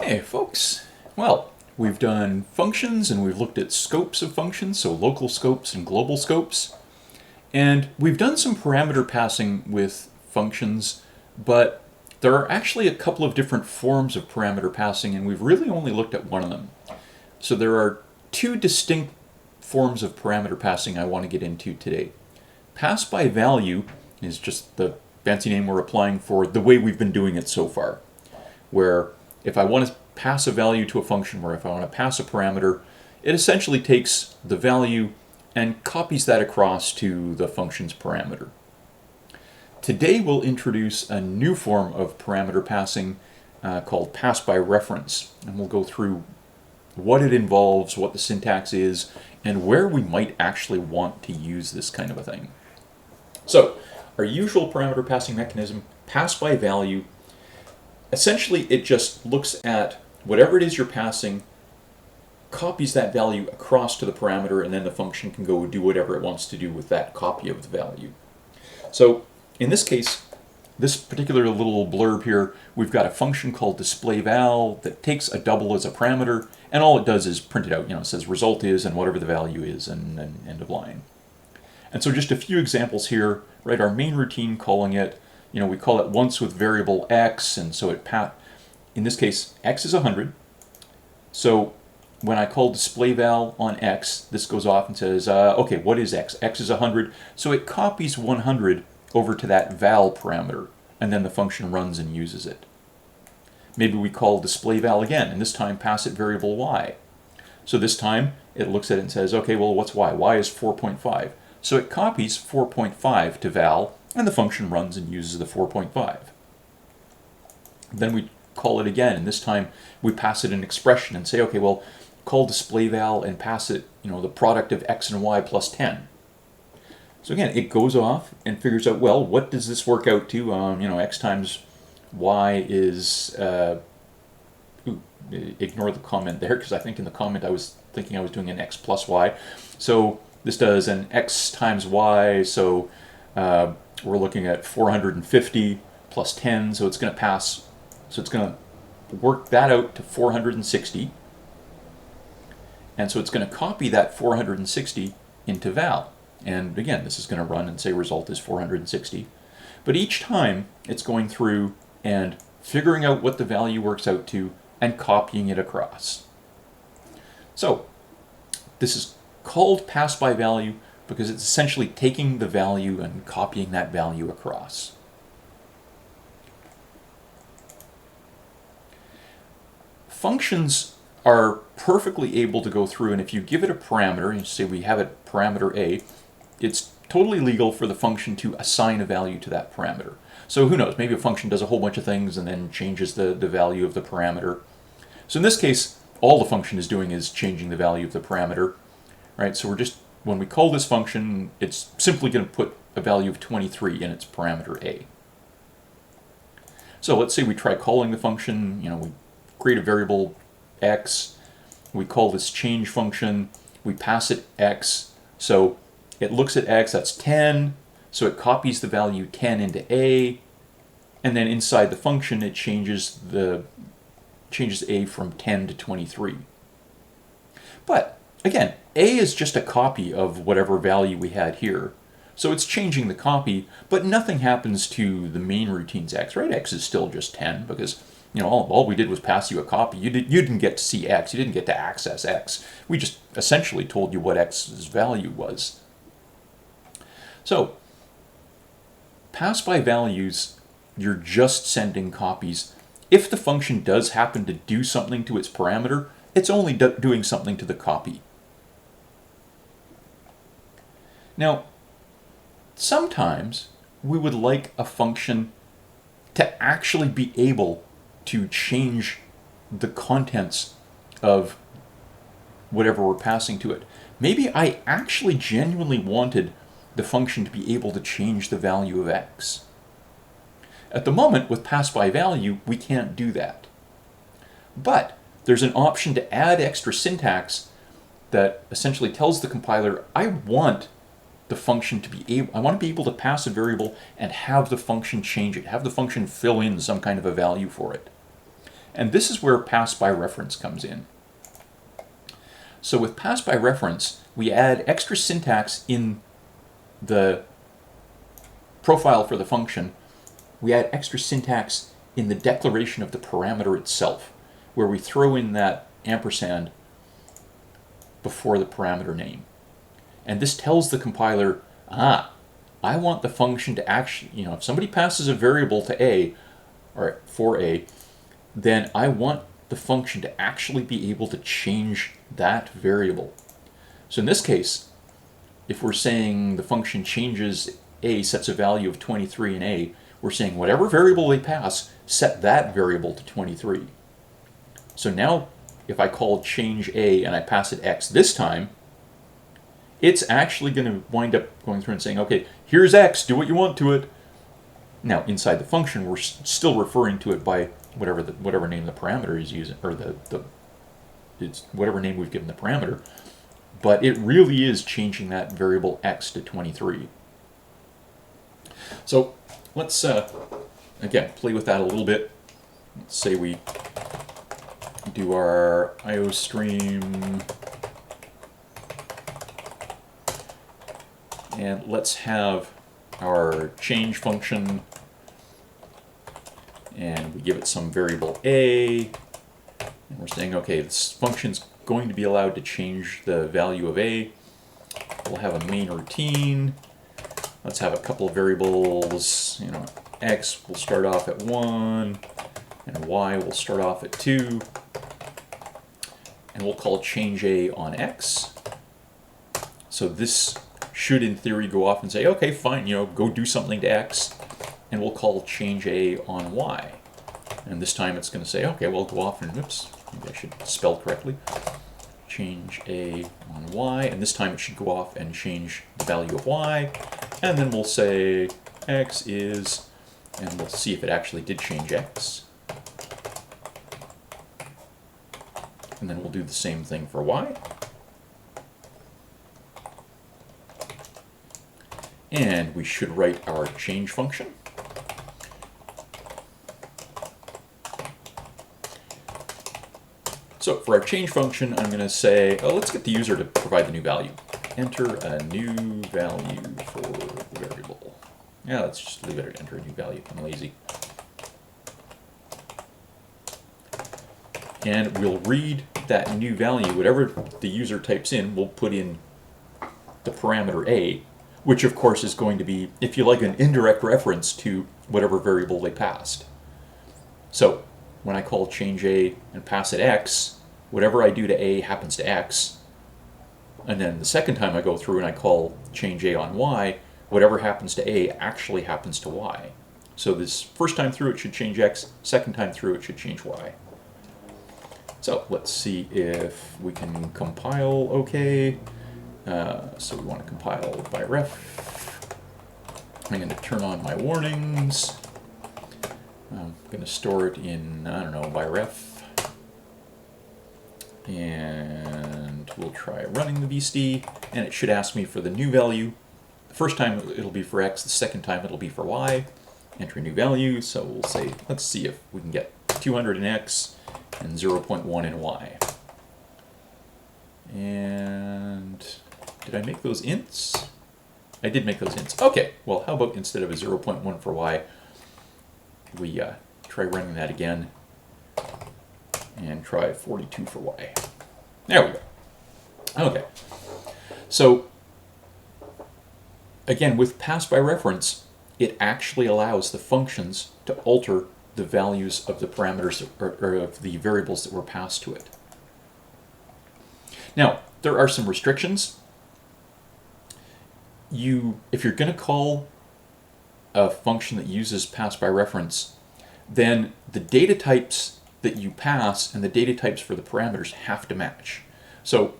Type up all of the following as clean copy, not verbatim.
Hey folks, well, we've done functions and we've looked at scopes of functions, so local scopes and global scopes. And we've done some parameter passing with functions, but there are actually a couple of different forms of parameter passing, and we've really only looked at one of them. So there are two distinct forms of parameter passing I want to get into today. Pass by value is just the fancy name we're applying for the way we've been doing it so far, where if I want to pass a value to a function, or if I want to pass a parameter, it essentially takes the value and copies that across to the function's parameter. Today we'll introduce a new form of parameter passing called pass by reference, and we'll go through what it involves, what the syntax is, and where we might actually want to use this kind of a thing. So, our usual parameter passing mechanism, pass by value. Essentially, it just looks at whatever it is you're passing, copies that value across to the parameter, and then the function can go do whatever it wants to do with that copy of the value. So, in this case, this particular little blurb here, we've got a function called displayVal that takes a double as a parameter, and all it does is print it out. It says result is and whatever the value is, and end of line. And so just a few examples here, right? Our main routine calling it, we call it once with variable x, and so in this case, x is 100. So when I call displayVal on x, this goes off and says, okay, what is x? X is 100. So it copies 100 over to that val parameter, and then the function runs and uses it. Maybe we call displayVal again, and this time pass it variable y. So this time it looks at it and says, okay, well, what's y? Y is 4.5. So it copies 4.5 to val, and the function runs and uses the 4.5. Then we call it again, and this time we pass it an expression and say, okay, well, call displayVal and pass it, the product of x and y plus 10. So again, it goes off and figures out, well, what does this work out to? X times y is, ignore the comment there, because I think in the comment I was thinking I was doing an x plus y. So this does an x times y, so we're looking at 450 plus 10, so it's going to pass, so it's going to work that out to 460. And so it's going to copy that 460 into val. And again, this is going to run and say result is 460. But each time it's going through and figuring out what the value works out to and copying it across. So this is called pass by value because it's essentially taking the value and copying that value across. Functions are perfectly able to go through, and if you give it a parameter, and say we have it parameter a, it's totally legal for the function to assign a value to that parameter. So who knows, maybe a function does a whole bunch of things and then changes the value of the parameter. So in this case, all the function is doing is changing the value of the parameter, right? So when we call this function, it's simply going to put a value of 23 in its parameter a. So let's say we try calling the function, we create a variable x, we call this change function, we pass it x, so it looks at x, that's 10, so it copies the value 10 into a, and then inside the function it changes a from 10 to 23. But again, a is just a copy of whatever value we had here. So it's changing the copy, but nothing happens to the main routine's x, right? X is still just 10 because all we did was pass you a copy. You didn't get to see x, you didn't get to access x. We just essentially told you what x's value was. So, pass by values, you're just sending copies. If the function does happen to do something to its parameter, it's only doing something to the copy. Now, sometimes we would like a function to actually be able to change the contents of whatever we're passing to it. Maybe I actually genuinely wanted the function to be able to change the value of x. At the moment, with pass by value, we can't do that. But there's an option to add extra syntax that essentially tells the compiler, I want the function to be able, I want to be able to pass a variable and have the function change it, have the function fill in some kind of a value for it. And this is where pass by reference comes in. So with pass by reference, we add extra syntax in the profile for the function. We add extra syntax in the declaration of the parameter itself, where we throw in that ampersand before the parameter name. And this tells the compiler, I want the function to actually, if somebody passes a variable to A, or for A, then I want the function to actually be able to change that variable. So in this case, if we're saying the function changes A, sets a value of 23 in A, we're saying whatever variable they pass, set that variable to 23. So now if I call change A and I pass it X this time, it's actually going to wind up going through and saying, okay, here's X, do what you want to it. Now inside the function, we're still referring to it by whatever name the parameter is using, or it's whatever name we've given the parameter, but it really is changing that variable X to 23. So let's again play with that a little bit. Let's say we do our IO stream, and let's have our change function, and we give it some variable A, and we're saying, okay, this function's going to be allowed to change the value of A. We'll have a main routine. Let's have a couple of variables, X will start off at 1, and Y will start off at 2, and we'll call change A on X. So this should, in theory, go off and say, okay, fine, go do something to X, and we'll call change A on Y. And this time it's going to say, okay, we'll go off and, oops, maybe I should spell correctly, change A on Y, and this time it should go off and change the value of Y, and then we'll say X is, and we'll see if it actually did change X. And then we'll do the same thing for Y. And we should write our change function. So for our change function, I'm going to say, let's get the user to provide the new value. Enter a new value for the variable. Yeah, let's just leave it at enter a new value. I'm lazy. And we'll read that new value. Whatever the user types in, we'll put in the parameter A, which of course is going to be, if you like, an indirect reference to whatever variable they passed. So when I call change A and pass it X, whatever I do to A happens to X. And then the second time I go through and I call change A on Y, whatever happens to A actually happens to Y. So this first time through it should change X, second time through it should change Y. So let's see if we can compile okay. So we want to compile by ref. I'm going to turn on my warnings. I'm going to store it in, by ref. And we'll try running the beastie, and it should ask me for the new value. The first time it'll be for X, the second time it'll be for Y. Enter a new value, so we'll say, let's see if we can get 200 in X and 0.1 in Y. And did I make those ints? I did make those ints. Okay, well, how about instead of a 0.1 for Y, we try running that again and try 42 for Y. There we go. Okay. So again, with pass by reference, it actually allows the functions to alter the values of the parameters or of the variables that were passed to it. Now, there are some restrictions. If you're going to call a function that uses pass by reference, then the data types that you pass and the data types for the parameters have to match. So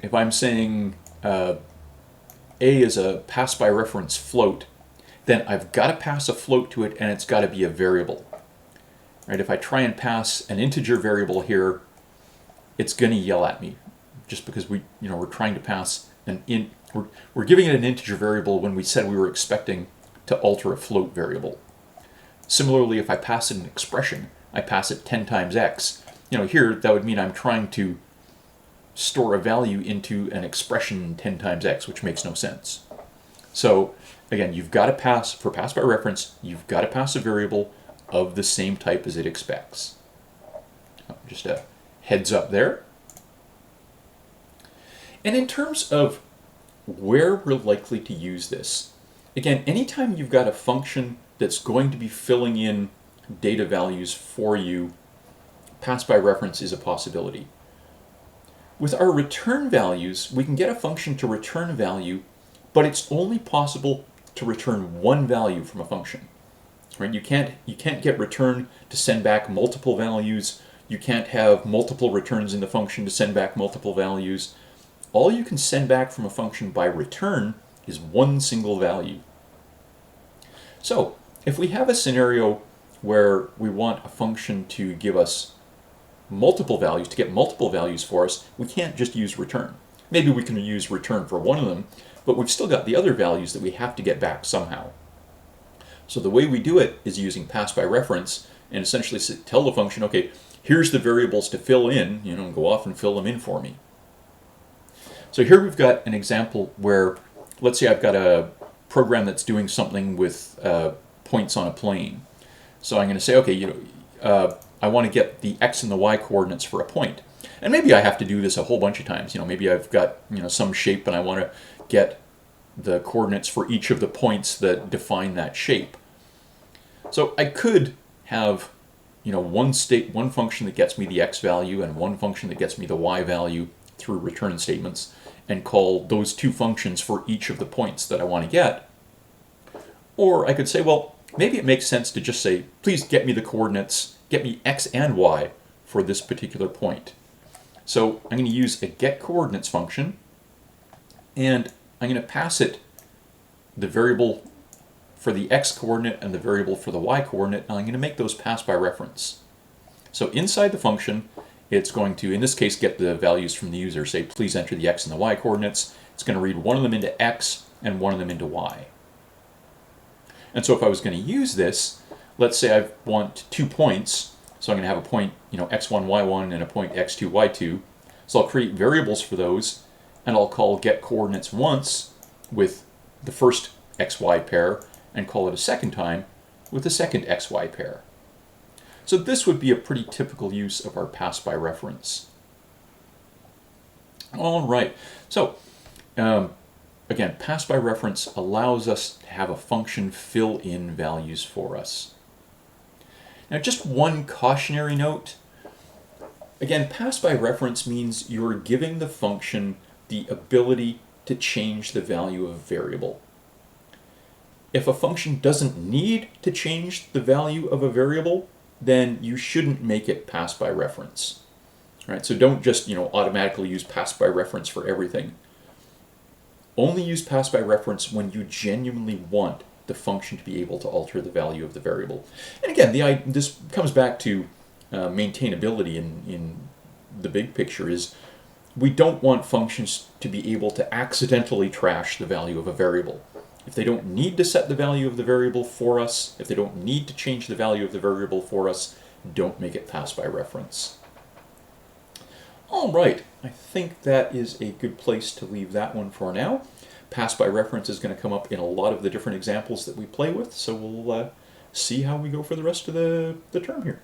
if I'm saying A is a pass by reference float, then I've got to pass a float to it, and it's got to be a variable. Right? If I try and pass an integer variable here, it's going to yell at me, just because we're trying to pass we're giving it an integer variable when we said we were expecting to alter a float variable. Similarly, if I pass it an expression, I pass it 10 times x. Here that would mean I'm trying to store a value into an expression 10 times x, which makes no sense. So again, you've got to pass, for pass by reference, you've got to pass a variable of the same type as it expects. Just a heads up there. And in terms of where we're likely to use this, again, anytime you've got a function that's going to be filling in data values for you, pass by reference is a possibility. With our return values, we can get a function to return a value, but it's only possible to return one value from a function. Right? You can't get return to send back multiple values. You can't have multiple returns in the function to send back multiple values. All you can send back from a function by return is one single value. So if we have a scenario where we want a function to give us multiple values, to get multiple values for us, we can't just use return. Maybe we can use return for one of them, but we've still got the other values that we have to get back somehow. So the way we do it is using pass by reference and essentially tell the function, okay, here's the variables to fill in, and go off and fill them in for me. So here we've got an example where, let's say I've got a program that's doing something with points on a plane. So I'm going to say, okay, I want to get the x and the y coordinates for a point. And maybe I have to do this a whole bunch of times. Maybe I've got some shape and I want to get the coordinates for each of the points that define that shape. So I could have one function that gets me the x value and one function that gets me the y value through return statements, and call those two functions for each of the points that I want to get. Or I could say, well, maybe it makes sense to just say, please get me the coordinates, get me x and y for this particular point. So I'm going to use a getCoordinates function, and I'm going to pass it the variable for the x coordinate and the variable for the y coordinate, and I'm going to make those pass by reference. So inside the function, it's going to, in this case, get the values from the user, say, please enter the x and the y coordinates. It's going to read one of them into x and one of them into y. And so if I was going to use this, let's say I want 2 points, so I'm going to have a point, x1, y1, and a point x2, y2. So I'll create variables for those, and I'll call getCoordinates once with the first xy pair, and call it a second time with the second xy pair. So this would be a pretty typical use of our pass by reference. All right, so again, pass by reference allows us to have a function fill in values for us. Now just one cautionary note. Again, pass by reference means you're giving the function the ability to change the value of a variable. If a function doesn't need to change the value of a variable, then you shouldn't make it pass by reference. Right? So don't just automatically use pass by reference for everything. Only use pass by reference when you genuinely want the function to be able to alter the value of the variable. And again, this comes back to maintainability in the big picture. Is we don't want functions to be able to accidentally trash the value of a variable. If they don't need to set the value of the variable for us, if they don't need to change the value of the variable for us, don't make it pass by reference. All right, I think that is a good place to leave that one for now. Pass by reference is going to come up in a lot of the different examples that we play with, so we'll see how we go for the rest of the term here.